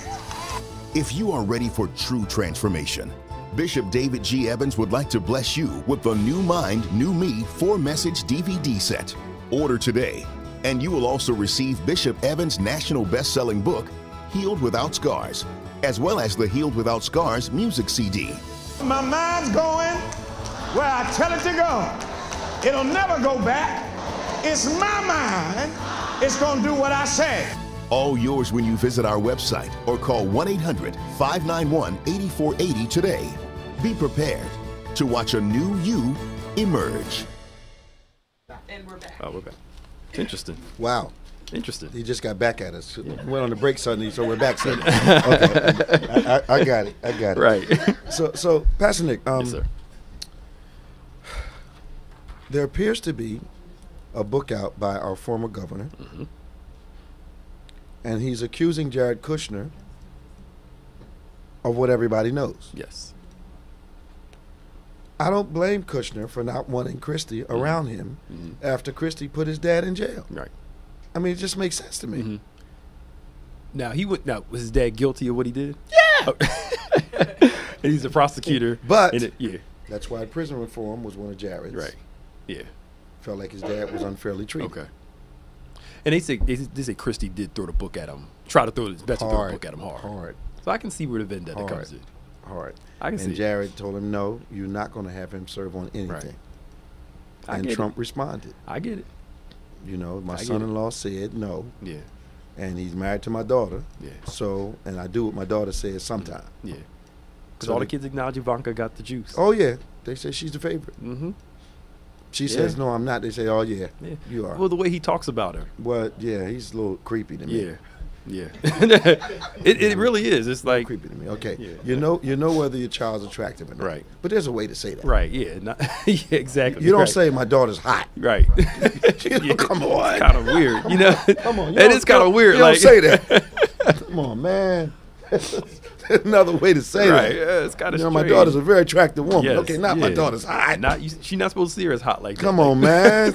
If you are ready for true transformation, Bishop David G. Evans would like to bless you with the New Mind, New Me 4-message DVD set. Order today, and you will also receive Bishop Evans' national best-selling book, Healed Without Scars, as well as the Healed Without Scars music CD. My mind's going where I tell it to go. It'll never go back. It's my mind. It's going to do what I say. All yours when you visit our website or call 1-800-591-8480 today. Be prepared to watch a new you emerge. And we're back. Oh, we're back. Interesting. Wow. Interesting. He just got back at us. We went on the break suddenly, so we're back suddenly. Okay. I got it. Right. So Pastor Nick, Yes, sir. there appears to be a book out by our former governor, and he's accusing Jared Kushner of what everybody knows. Yes. I don't blame Kushner for not wanting Christie around him after Christie put his dad in jail. Right. I mean, it just makes sense to me. Now was his dad guilty of what he did? Yeah. And he's a prosecutor. But yeah. that's why prison reform was one of Jared's. Right. Yeah. Felt like his dad was unfairly treated. Okay. And they say Christie did throw the book at him. Try to throw his best to throw the book at him hard. So I can see where the vendetta comes in. Hard. I can see. And Jared told him, no, you're not going to have him serve on anything. Right. And Trump responded. I get it. You know, my son-in-law said no. Yeah. And he's married to my daughter. Yeah. So, and I do what my daughter says sometimes. Yeah. Because all the kids acknowledge Ivanka got the juice. Oh, yeah. They say she's the favorite. She says, no, I'm not. They say, oh, yeah, you are. Well, the way he talks about her. Well, yeah, he's a little creepy to me. Yeah. Yeah. it really is. It's like creepy to me. Okay. Yeah. You know whether your child's attractive or not. Right. But there's a way to say that. Right. Yeah. Yeah, exactly. You don't say my daughter's hot. Right. Come on. It's kind of weird. You know. Come on. It is kind of weird. You don't say that. Come on, man. There's another way to say right. that. Yeah, it's kind of my daughter's a very attractive woman. Yes, okay, not my daughter's hot. She's not supposed to see her as hot like that. Come on, man.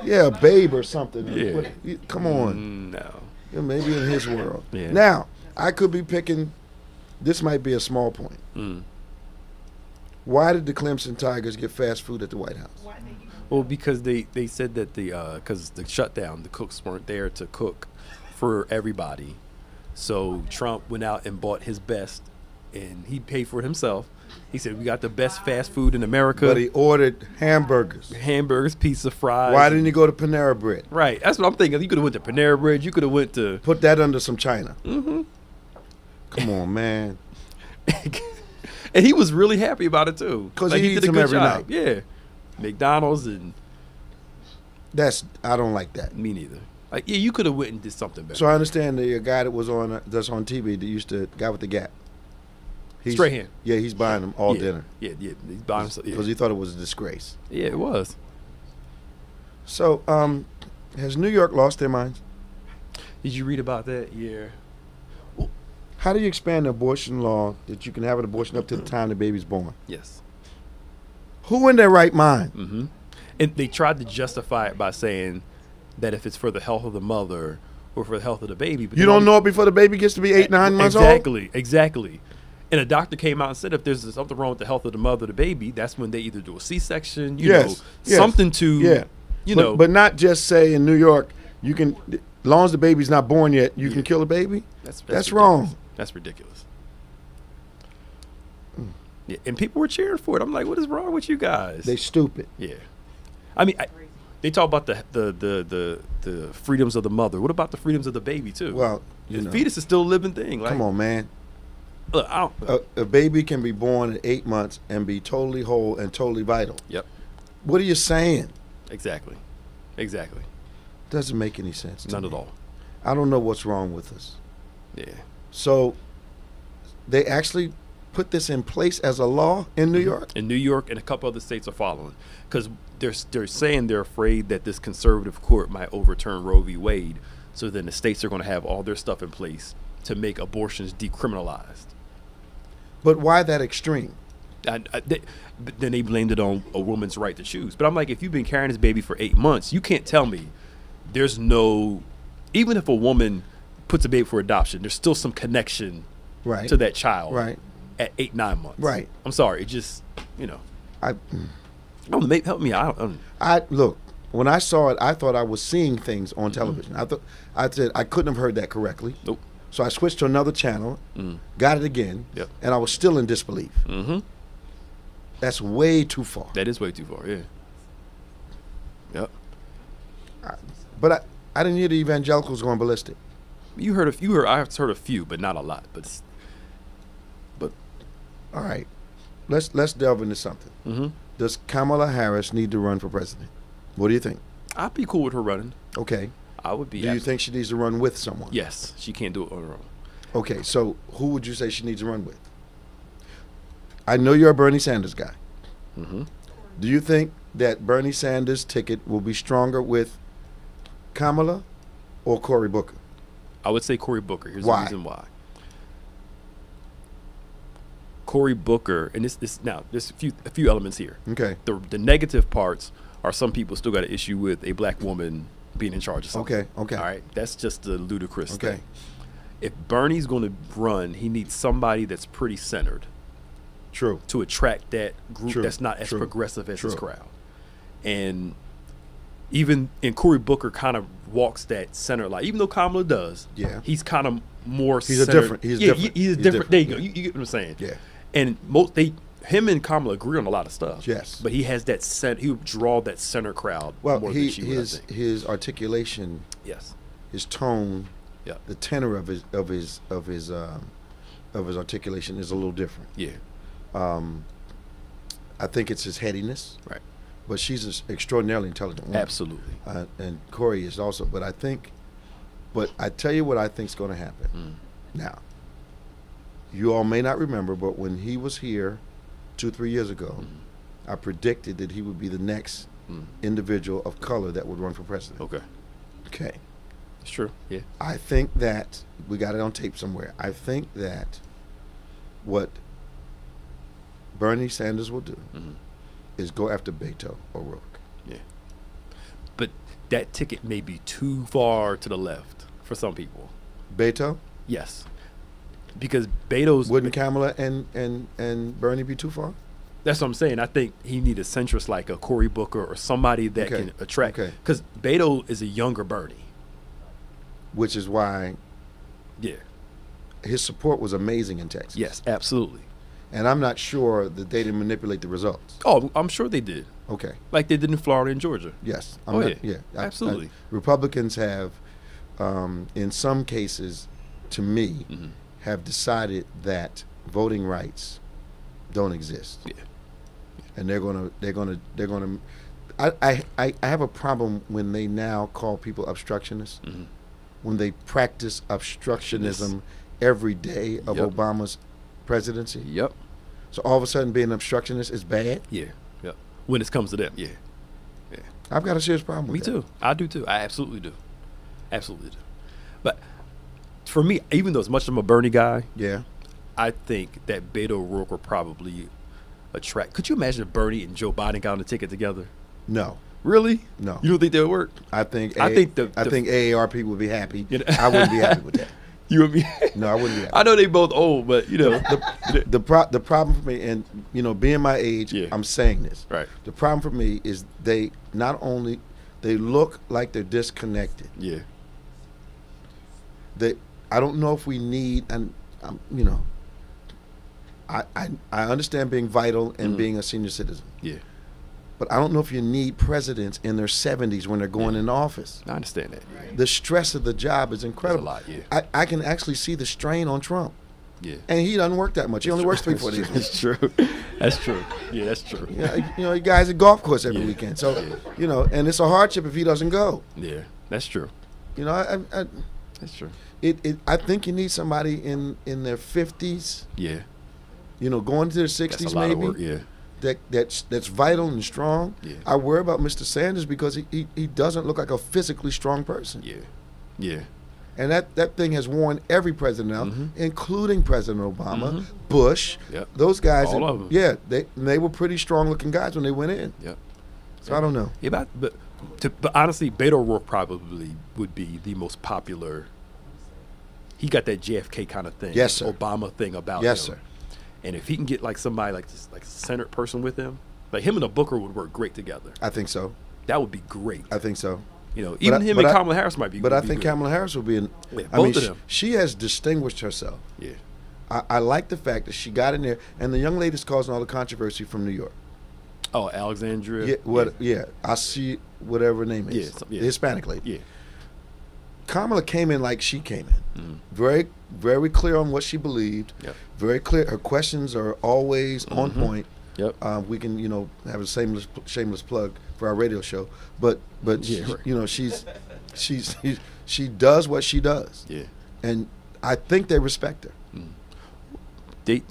Yeah, a babe or something. Yeah. Come on. No. Yeah, maybe in his world. Yeah. Now, I could be picking, this might be a small point. Why did the Clemson Tigers get fast food at the White House? Well, because they said that because the shutdown, the cooks weren't there to cook for everybody. So Trump went out and bought his best, and he paid for it himself. He said, we got the best fast food in America. But he ordered hamburgers. Pizza, fries. Why didn't he go to Panera Bread? Right. That's what I'm thinking. You could have went to Panera Bread. You could have went to... Put that under some China. Come on, man. And he was really happy about it, too. Because he eats them every night. Yeah. McDonald's and... I don't like that. Me neither. Like, yeah, you could have went and did something better. So I understand the guy that was that's on TV that used to, guy with the Gap. Strahan. Yeah, he's buying them all dinner. Yeah, he's buying them. Because he thought it was a disgrace. Yeah, it was. So, has New York lost their minds? Did you read about that? Yeah. How do you expand the abortion law that you can have an abortion up to the time the baby's born? Yes. Who in their right mind? And they tried to justify it by saying that if it's for the health of the mother or for the health of the baby. But you don't know it before the baby gets to be 8, 9 months old? Exactly. And a doctor came out and said if there's something wrong with the health of the mother or the baby, that's when they either do a C-section, something to, But not just say in New York, you can, as long as the baby's not born yet, you can kill a baby? That's wrong. That's ridiculous. Yeah, and people were cheering for it. I'm like, what is wrong with you guys? They stupid. Yeah. I mean, they talk about the freedoms of the mother. What about the freedoms of the baby, too? Well, the fetus is still a living thing. Like, come on, man. Look, a baby can be born at 8 months and be totally whole and totally vital. Yep. What are you saying? Exactly. Doesn't make any sense to me. None at all. I don't know what's wrong with us. Yeah. So they actually put this in place as a law in New York? In New York and a couple other states are following, because they're saying they're afraid that this conservative court might overturn Roe v. Wade, so then the states are going to have all their stuff in place to make abortions decriminalized. But why that extreme? Then they blamed it on a woman's right to choose. But I'm like, if you've been carrying this baby for 8 months, you can't tell me there's no, even if a woman puts a baby for adoption, there's still some connection Right. to that child Right. at 8-9 months. Right. I'm sorry. It just, I help me out. look, when I saw it, I thought I was seeing things on television. I said I couldn't have heard that correctly. Nope. So I switched to another channel, got it again, Yep. and I was still in disbelief. Mm-hmm. That's way too far. That is way too far. Yeah. Yep. But I didn't hear the evangelicals going ballistic. You heard a few. I've heard a few, but not a lot. But All right, let's delve into something. mm-hmm. Does Kamala Harris need to run for president? What do you think? I'd be cool with her running. Okay. I would be. Do you think she needs to run with someone? Yes, she can't do it on her own. Okay, so who would you say she needs to run with? I know you're a Bernie Sanders guy. Mm-hmm. Do you think that Bernie Sanders' ticket will be stronger with Kamala or Cory Booker? I would say Cory Booker. Here's Why? the reason why. Cory Booker, and this now there's a few elements here. Okay. The negative parts are some people still got an issue with a black woman being in charge of something. Okay. All right, that's just the ludicrous Okay. thing. If Bernie's going to run, he needs somebody that's pretty centered True. to attract that group True. that's not as True. progressive as his True. crowd. And Cory Booker kind of walks that center line. Even though Kamala does, Yeah. he's kind of more He's a centered. different- he's yeah, different. He's He's different. different. There you go. Yeah. You get what I'm saying. Yeah. And him and Kamala agree on a lot of stuff. Yes. But he has that he would draw that center crowd Well, more than she would, I think. his articulation, Yes. his tone, Yeah. the tenor of his articulation is a little different. Yeah. I think it's his headiness. Right. But she's an extraordinarily intelligent woman. Absolutely. And Cory is also. But I tell you what I think is going to happen. Now, you all may not remember, but when he was here 2-3 years ago, I predicted that he would be the next individual of color that would run for president. Okay. Okay. It's true. Yeah. I think that, we got it on tape somewhere, I think that what Bernie Sanders will do is go after Beto O'Rourke. Yeah. But that ticket may be too far to the left for some people. Beto? Yes. Because Beto's... Wouldn't Kamala and Bernie be too far? That's what I'm saying. I think he need a centrist like a Cory Booker or somebody that Okay. can attract. Okay. Because Beto is a younger Bernie. Which is why Yeah. his support was amazing in Texas. Yes, absolutely. And I'm not sure that they didn't manipulate the results. Oh, I'm sure they did. Okay. Like they did in Florida and Georgia. Yes. Absolutely. Republicans have, in some cases, to me, have decided that voting rights don't exist. Yeah. And they're gonna. I have a problem when they now call people obstructionists. When they practice obstructionism every day of Yep. Obama's presidency. Yep. So all of a sudden being an obstructionist is bad? Yeah. Yep. When it comes to them. Yeah. Yeah. I've got a serious problem Me with that. too. I do too. I absolutely do. Absolutely do. But for me, even though as much as I'm a Bernie guy, Yeah. I think that Beto O'Rourke will probably attract. Could you imagine if Bernie and Joe Biden got on the ticket together? No. Really? No. You don't think that would work? I think AARP would be happy. You know- I wouldn't be happy with that. You and me? No, I wouldn't be happy. I know they both old, but you know. The problem for me, and being my age, Yeah. I'm saying this. Right. The problem for me is they not only they look like they're disconnected. Yeah. I don't know if we need, and I understand being vital and being a senior citizen. Yeah. But I don't know if you need presidents in their 70s when they're going into office. I understand that. The stress of the job is incredible. lot, yeah. I can actually see the strain on Trump. Yeah. And he doesn't work that much. He only works 3-4 days a week. That's true. That's true. Yeah, that's true. He guys at golf course every Yeah. weekend. So, and it's a hardship if he doesn't go. Yeah, that's true. That's true. I think you need somebody in their 50s Yeah. going to their That's 60s a lot of maybe. work, yeah. That's vital and strong. Yeah. I worry about Mr. Sanders because he doesn't look like a physically strong person. Yeah. Yeah. And that thing has worn every president out, including President Obama, Bush. Yep. Those guys. All of them. Yeah, they were pretty strong-looking guys when they went in. Yep. So I don't know. Yeah, but honestly, Beto O'Rourke probably would be the most popular. He got that JFK kind of thing. Yes, sir. Obama thing about Yes, him. sir. And if he can get like somebody like this, like a centered person with him, like him and a Booker would work great together. I think so. That would be great. I think so. Even him and Kamala Harris might be. But would I be think good. Kamala Harris will be in. Yeah, I both mean, of them. she has distinguished herself. Yeah. I like the fact that she got in there, and the young lady's causing all the controversy from New York. Oh, Alexandria. Yeah, I see whatever her name is. Yeah. The Hispanic lady. Yeah. Kamala came in like she came in. Very, very clear on what she believed. Yep. Very clear. Her questions are always on point. Yep. We can, have a shameless plug for our radio show. But Yeah, she, she does what she does. Yeah. And I think they respect her.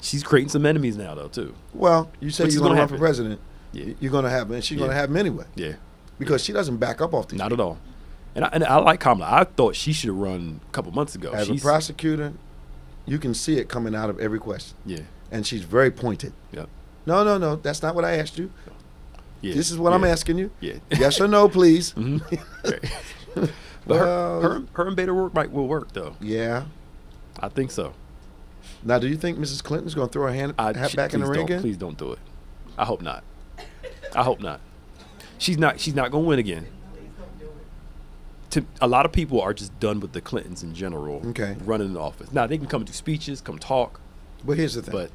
She's creating some enemies now, though, too. Well, you say Which you're is going to gonna run for happen. president. Yeah. You're going to have, and she's going to have them anyway. Yeah. Because she doesn't back up off these. Not at all. And I like Kamala. I thought she should have run a couple months ago. As a prosecutor, you can see it coming out of every question. Yeah. And she's very pointed. Yep. No, that's not what I asked you. Yeah. This is what I'm asking you. Yeah. Yes or no, please. But Well, her and Beto O'Rourke will work, though. Yeah. I think so. Now, do you think Mrs. Clinton's going to throw her hat back in the ring again? Please don't do it. I hope not. I hope not. She's not going to win again. A lot of people are just done with the Clintons in general. Okay. Running the office. Now they can come do speeches, come talk. But here's the thing. But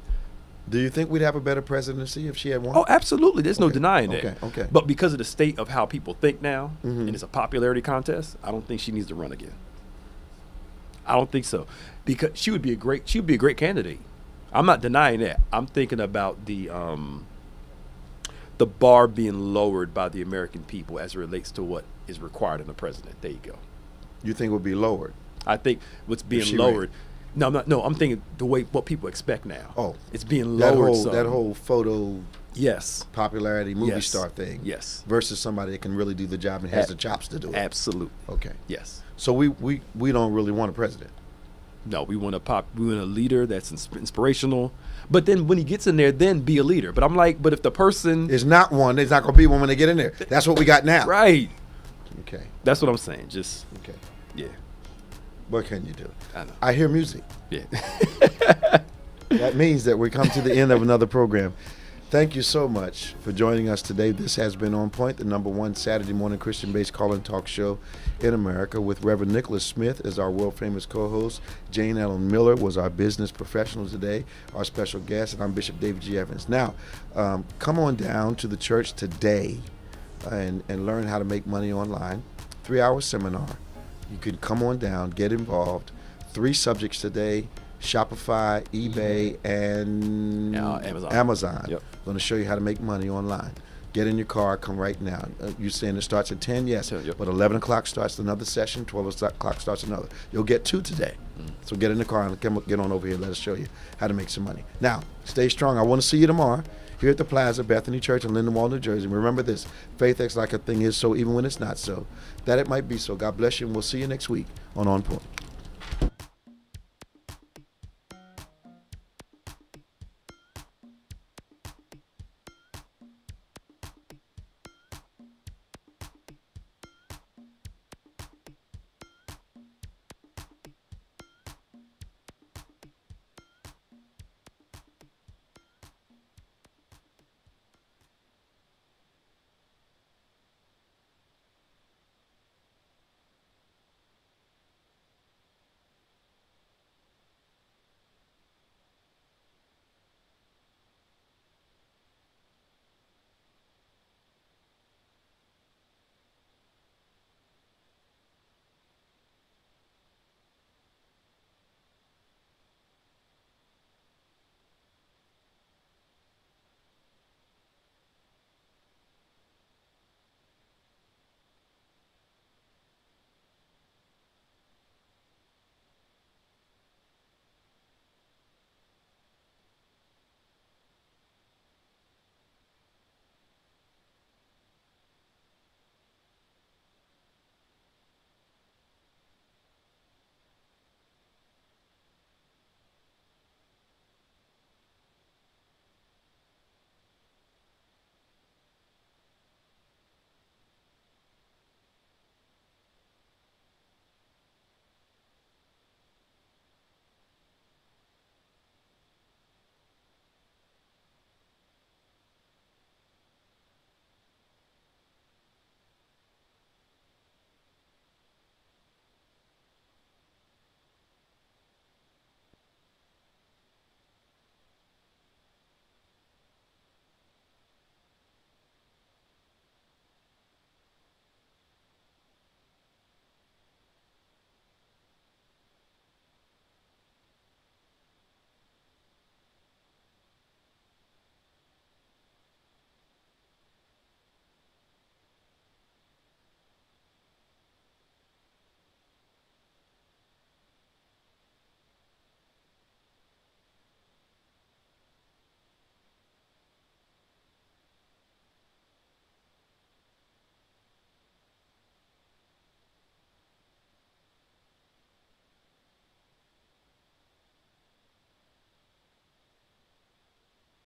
do you think we'd have a better presidency if she had won? oh, absolutely. There's no Okay, denying that. okay. But because of the state of how people think now, Mhm. and it's a popularity contest, I don't think she needs to run again. I don't think so, because she would be a great candidate. I'm not denying that. I'm thinking about the bar being lowered by the American people as it relates to what is required in a president. There you go. You think it would be lowered? I think what's being she lowered. No, I'm not. No, I'm thinking what people expect now. Oh, it's being lowered. That whole photo yes popularity movie Yes. star thing. Yes. Versus somebody that can really do the job and has the chops to do it. Absolutely. Okay. Yes. So we don't really want a president. No, we want a leader that's inspirational. But then when he gets in there, then be a leader. But I'm like, but if the person is not one, there's not going to be one when they get in there. That's what we got now. Right. Okay. That's what I'm saying. Just okay. Yeah. What can you do? I know. I hear music. Yeah. That means that we come to the end of another program. Thank you so much for joining us today. This has been On Point, the #1 Saturday morning Christian-based call-in talk show in America, with Reverend Nicholas Smith as our world-famous co-host. Jane Ellen Mueller was our business professional today, our special guest, and I'm Bishop David G. Evans. Now, come on down to the church today and learn how to make money online. 3-hour seminar. You can come on down, get involved. 3 subjects today: Shopify, eBay, and Amazon. Yep. Going to show you how to make money online. Get in your car, come right now. You're saying it starts at 10? Yes. Yep. But 11 o'clock starts another session, 12 o'clock starts another. You'll get 2 today. So get in the car and get on over here. Let us show you how to make some money. Now, stay strong. I want to see you tomorrow here at the Plaza, Bethany Church in Lindenwold, New Jersey. Remember this: faith acts like a thing is so even when it's not so, that it might be so. God bless you, and we'll see you next week on Point.